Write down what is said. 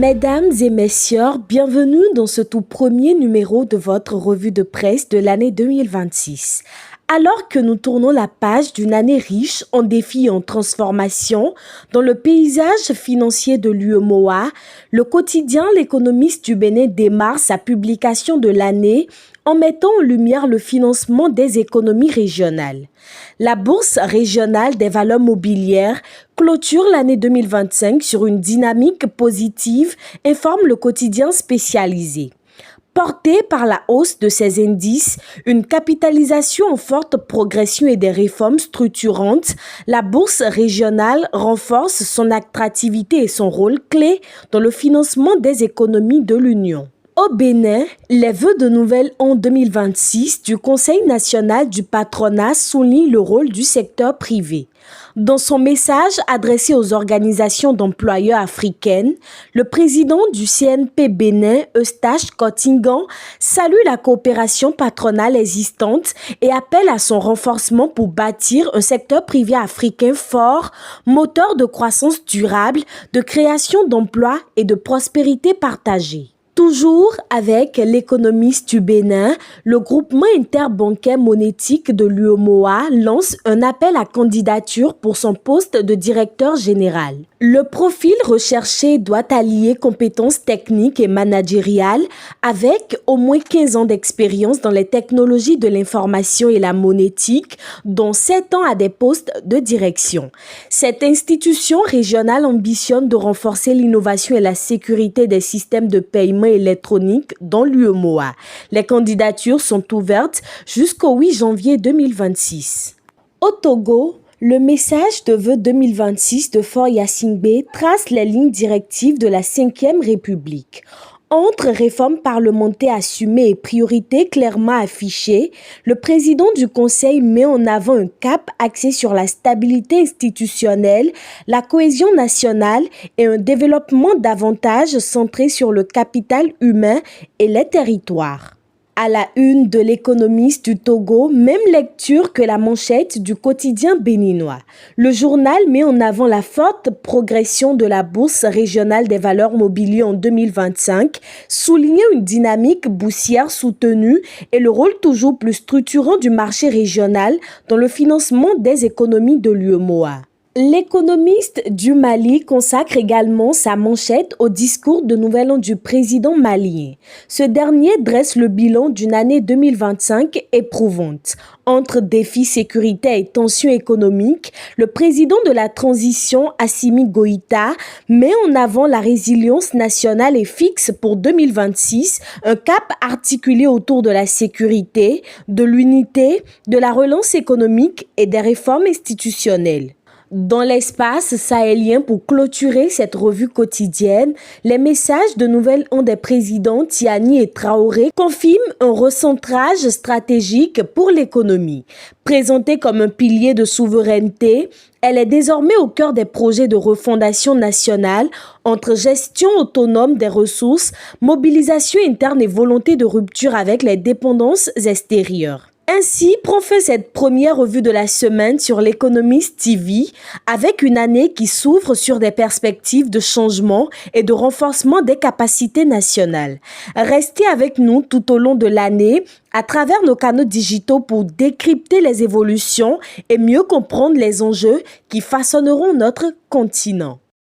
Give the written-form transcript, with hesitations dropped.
Mesdames et messieurs, bienvenue dans ce tout premier numéro de votre revue de presse de l'année 2026. Alors que nous tournons la page d'une année riche en défis et en transformation dans le paysage financier de l'UEMOA, le quotidien L'Économiste du Bénin démarre sa publication de l'année en mettant en lumière le financement des économies régionales. La Bourse régionale des valeurs mobilières clôture l'année 2025 sur une dynamique positive, informe le quotidien spécialisé. Portée par la hausse de ces indices, une capitalisation en forte progression et des réformes structurantes, la bourse régionale renforce son attractivité et son rôle clé dans le financement des économies de l'Union. Au Bénin, les vœux de nouvel an 2026 du Conseil national du patronat soulignent le rôle du secteur privé. Dans son message adressé aux organisations d'employeurs africaines, le président du CNP Bénin, Eustache Cottingan, salue la coopération patronale existante et appelle à son renforcement pour bâtir un secteur privé africain fort, moteur de croissance durable, de création d'emplois et de prospérité partagée. Toujours avec l'Économiste du Bénin, le groupement interbancaire monétique de l'UEMOA lance un appel à candidature pour son poste de directeur général. Le profil recherché doit allier compétences techniques et managériales avec au moins 15 ans d'expérience dans les technologies de l'information et la monétique, dont 7 ans à des postes de direction. Cette institution régionale ambitionne de renforcer l'innovation et la sécurité des systèmes de paiement électronique dans l'UEMOA. Les candidatures sont ouvertes jusqu'au 8 janvier 2026. Au Togo, le message de vœux 2026 de Faure Gnassingbé trace les lignes directives de la 5e République. Entre réformes parlementaires assumées et priorités clairement affichées, le président du Conseil met en avant un cap axé sur la stabilité institutionnelle, la cohésion nationale et un développement davantage centré sur le capital humain et les territoires. À la une de l'Économiste du Togo, même lecture que la manchette du quotidien béninois. Le journal met en avant la forte progression de la Bourse régionale des valeurs mobilières en 2025, soulignant une dynamique boursière soutenue et le rôle toujours plus structurant du marché régional dans le financement des économies de l'UEMOA. L'Économiste du Mali consacre également sa manchette au discours de nouvel an du président malien. Ce dernier dresse le bilan d'une année 2025 éprouvante. Entre défis sécuritaires et tensions économiques, le président de la transition, Assimi Goïta, met en avant la résilience nationale et fixe pour 2026, un cap articulé autour de la sécurité, de l'unité, de la relance économique et des réformes institutionnelles. Dans l'espace sahélien, pour clôturer cette revue quotidienne, les messages de nouvel an des présidents Tiani et Traoré confirment un recentrage stratégique pour l'économie. Présentée comme un pilier de souveraineté, elle est désormais au cœur des projets de refondation nationale entre gestion autonome des ressources, mobilisation interne et volonté de rupture avec les dépendances extérieures. Ainsi, prend fin cette première revue de la semaine sur l'Économiste TV avec une année qui s'ouvre sur des perspectives de changement et de renforcement des capacités nationales. Restez avec nous tout au long de l'année à travers nos canaux digitaux pour décrypter les évolutions et mieux comprendre les enjeux qui façonneront notre continent.